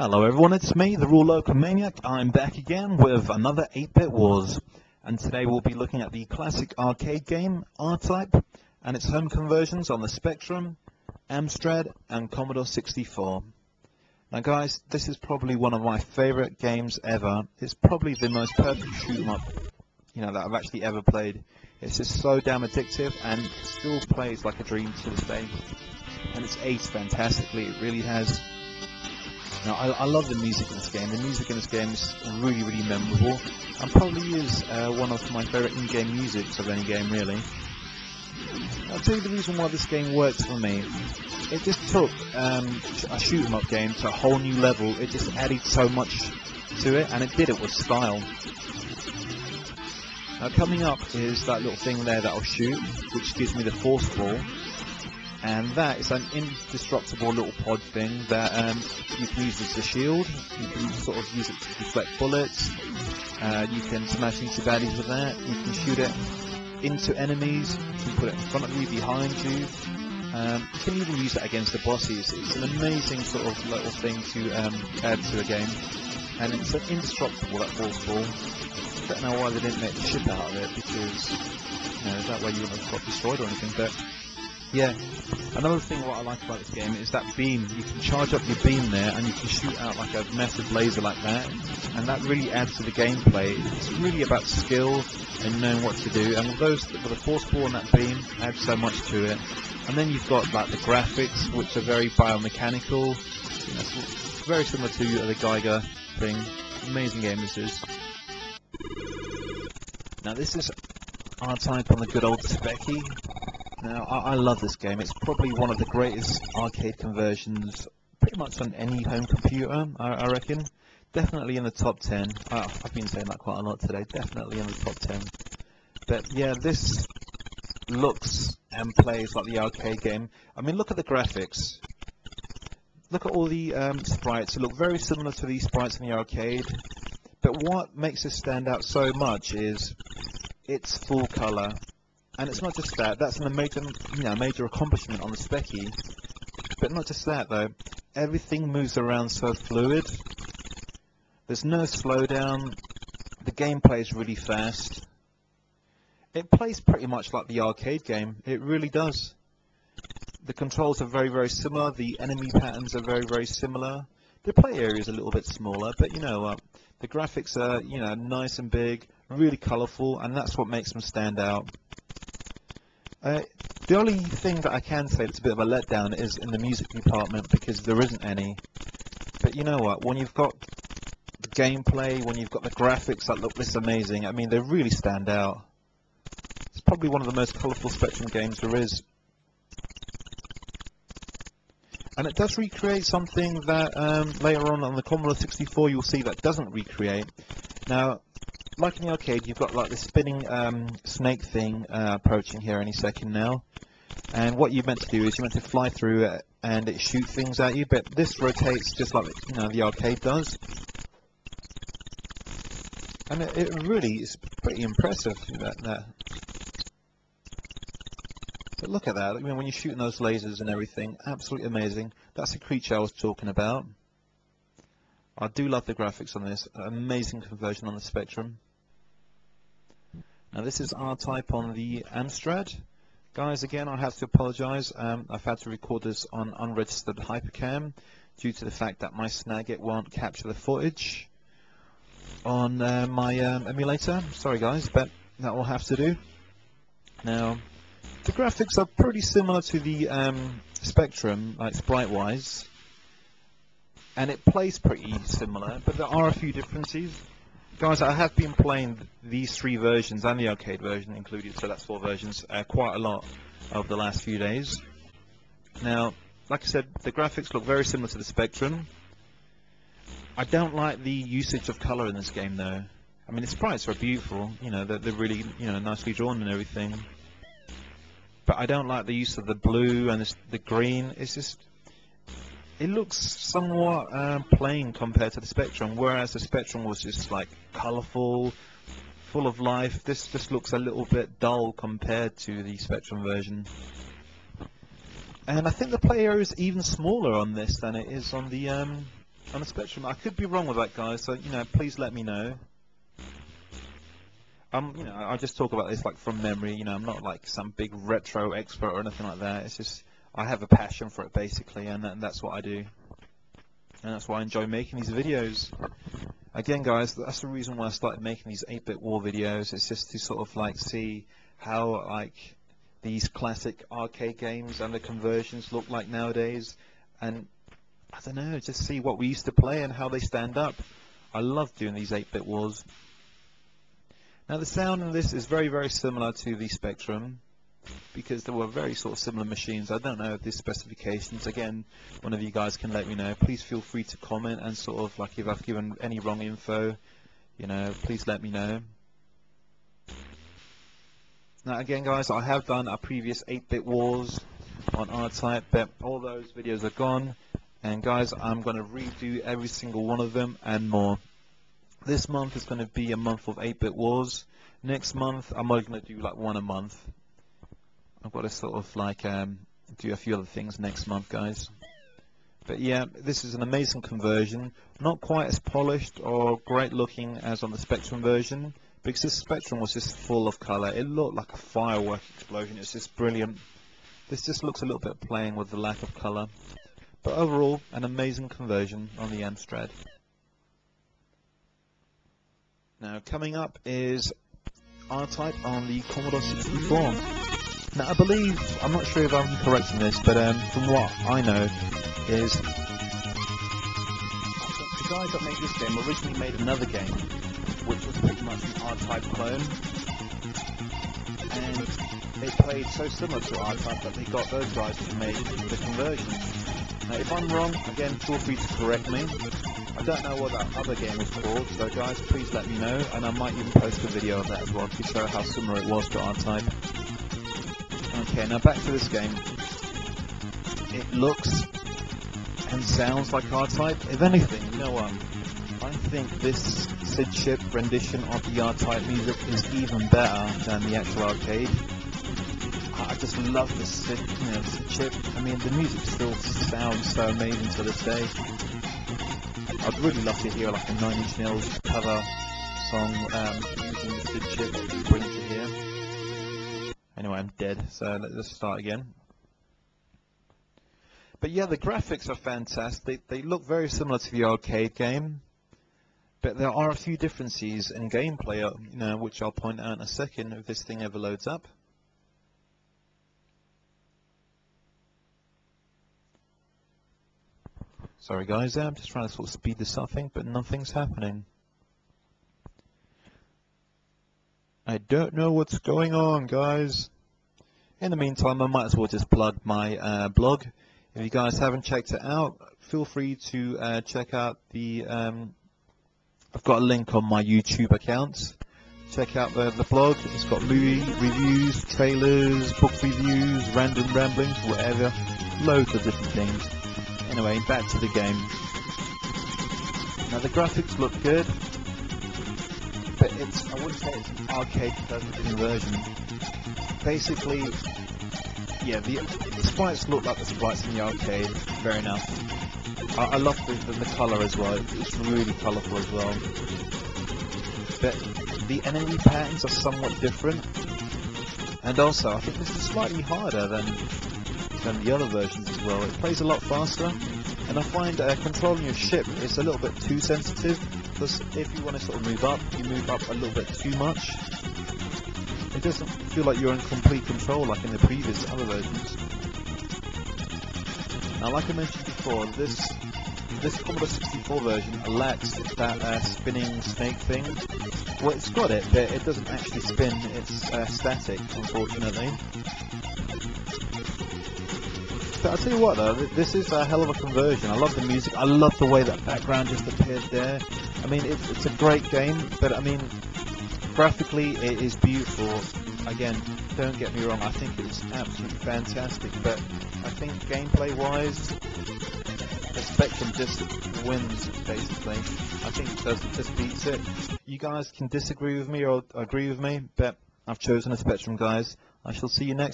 Hello everyone, it's me, the Raw Local Maniac. I'm back again with another 8-Bit Wars. And today we'll be looking at the classic arcade game, R-Type, and its home conversions on the Spectrum, Amstrad, and Commodore 64. Now guys, this is probably one of my favourite games ever. It's probably the most perfect shoot 'em up, that I've actually ever played. It's just so damn addictive and it still plays like a dream to this day. And it's aged fantastically, it really has. Now, I love the music in this game. The music in this game is really, really memorable, and probably is one of my favourite in-game musics of any game, really. I'll tell you the reason why this game works for me. It just took a shoot-'em-up game to a whole new level. It just added so much to it, and it did it with style. Now, coming up is that little thing there that I'll shoot, which gives me the force ball. And that is an indestructible little pod thing that you can use as a shield. You can sort of use it to deflect bullets. You can smash into baddies with that. You can shoot it into enemies. You can put it in front of you, behind you. You can even use it against the bosses. It's an amazing sort of little thing to add to a game. And it's indestructible, that force ball. I don't know why they didn't make the ship out of it, because that way you wouldn't have got destroyed or anything. But yeah, another thing what I like about this game is that beam. You can charge up your beam there and you can shoot out like a massive laser like that, and that really adds to the gameplay. It's really about skill and knowing what to do, and with the force ball and that beam adds so much to it. And then you've got like the graphics, which are very biomechanical. It's very similar to the Geiger thing. Amazing game this is. Now this is R-Type on the good old Speccy. Now, I love this game. It's probably one of the greatest arcade conversions pretty much on any home computer, I reckon. Definitely in the top 10. I've been saying that quite a lot today. Definitely in the top 10. But yeah, this looks and plays like the arcade game. I mean, look at the graphics. Look at all the sprites. They look very similar to the sprites in the arcade. But what makes this stand out so much is it's full color. And it's not just that, that's a major accomplishment on the Speccy. But not just that though, everything moves around so fluid. There's no slowdown, the gameplay is really fast. It plays pretty much like the arcade game, it really does. The controls are very, very similar, the enemy patterns are very, very similar. The play area is a little bit smaller, but you know what, the graphics are, nice and big, really colourful, and that's what makes them stand out. The only thing that I can say that's a bit of a letdown is in the music department, because there isn't any. But you know what, when you've got the gameplay, when you've got the graphics that look this amazing, I mean, they really stand out. It's probably one of the most colourful Spectrum games there is. And it does recreate something that later on the Commodore 64 you'll see that doesn't recreate. Now, like in the arcade, you've got like the spinning snake thing approaching here any second now. And what you're meant to do is you're meant to fly through it and it shoots things at you, but this rotates just like the arcade does. And it really is pretty impressive, that. But look at that, I mean, when you're shooting those lasers and everything, absolutely amazing. That's the creature I was talking about. I do love the graphics on this, amazing conversion on the Spectrum. Now this is R-Type on the Amstrad. Guys, again, I have to apologise. I've had to record this on unregistered Hypercam due to the fact that my Snagit won't capture the footage on my emulator. Sorry guys, but that will have to do. Now, the graphics are pretty similar to the Spectrum, like sprite-wise. And it plays pretty similar, but there are a few differences. Guys, I have been playing these 3 versions and the arcade version included, so that's 4 versions, quite a lot over the last few days. Now, like I said, the graphics look very similar to the Spectrum. I don't like the usage of colour in this game though. I mean, the sprites are beautiful, they're really, nicely drawn and everything. But I don't like the use of the blue and the green. It's just, it looks somewhat plain compared to the Spectrum, whereas the Spectrum was just like colourful, full of life. This just looks a little bit dull compared to the Spectrum version. And I think the play area is even smaller on this than it is on the on the Spectrum. I could be wrong with that, guys, so, you know, please let me know. You know, I just talk about this like from memory. You know, I'm not like some big retro expert or anything like that. It's just I have a passion for it basically, and that's what I do, and that's why I enjoy making these videos. Again, guys, that's the reason why I started making these 8-bit war videos. It's just to sort of like see how like these classic arcade games and the conversions look like nowadays, and I don't know, just see what we used to play and how they stand up. I love doing these 8-bit wars. Now the sound of this is very, very similar to the Spectrum, because they were very sort of similar machines. I don't know the specifications. Again, one of you guys can let me know. Please feel free to comment, and sort of like if I've given any wrong info, you know, please let me know. Now again, guys, I have done a previous 8-bit wars on R-Type, but all those videos are gone. And guys, I'm going to redo every single one of them and more. This month is going to be a month of 8-bit wars. Next month, I'm only going to do like one a month. I've got to sort of like do a few other things next month, guys. But yeah, this is an amazing conversion. Not quite as polished or great looking as on the Spectrum version, because the Spectrum was just full of color. It looked like a firework explosion. It's just brilliant. This just looks a little bit plain with the lack of color. But overall, an amazing conversion on the Amstrad. Now, coming up is R-Type on the Commodore 64. Now, I believe, I'm not sure if I'm correct in this, but from what I know, is the guys that made this game originally made another game, which was pretty much an R-Type clone, and they played so similar to R-Type that they got those guys to make the conversion. Now, if I'm wrong, again, feel free to correct me. I don't know what that other game was called, so guys, please let me know, and I might even post a video of that as well to show how similar it was to R-Type. Okay, now back to this game. It looks and sounds like R-Type. If anything, you know what? I think this SID chip rendition of the R-Type music is even better than the actual arcade. I just love the SID, you know, SID chip. I mean, the music still sounds so amazing to this day. I'd really love to hear like a 9 Inch Nails cover song using the SID chip. It would be brilliant to hear. Anyway, I'm dead, so let's start again. But yeah, the graphics are fantastic. They look very similar to the arcade game, but there are a few differences in gameplay, you know, which I'll point out in a second if this thing ever loads up. Sorry guys, I'm just trying to sort of speed this up, but nothing's happening. I don't know what's going on, guys. In the meantime, I might as well just plug my blog. If you guys haven't checked it out, feel free to check out the... I've got a link on my YouTube account. Check out the blog. It's got movie reviews, trailers, book reviews, random ramblings, whatever. Loads of different things. Anyway, back to the game. Now the graphics look good, but I wouldn't say it's an arcade perfect conversion. Basically, yeah, the sprites look like the sprites in the arcade. Fair enough. I love the colour as well. It's really colourful as well. But the enemy patterns are somewhat different, and also I think this is slightly harder than the other versions as well. It plays a lot faster, and I find controlling your ship is a little bit too sensitive, because if you want to sort of move up, you move up a little bit too much. It doesn't feel like you're in complete control like in the previous other versions. Now, like I mentioned before, this Commodore 64 version lacks that spinning snake thing. Well, it's got it, but it doesn't actually spin, it's static, unfortunately. But I'll tell you what though, this is a hell of a conversion. I love the music, I love the way that background just appeared there. I mean, it's a great game, but I mean, graphically it is beautiful. Again, don't get me wrong, I think it's absolutely fantastic, but I think gameplay wise, the Spectrum just wins, basically. I think it just beats it. You guys can disagree with me or agree with me, but I've chosen a Spectrum, guys. I shall see you next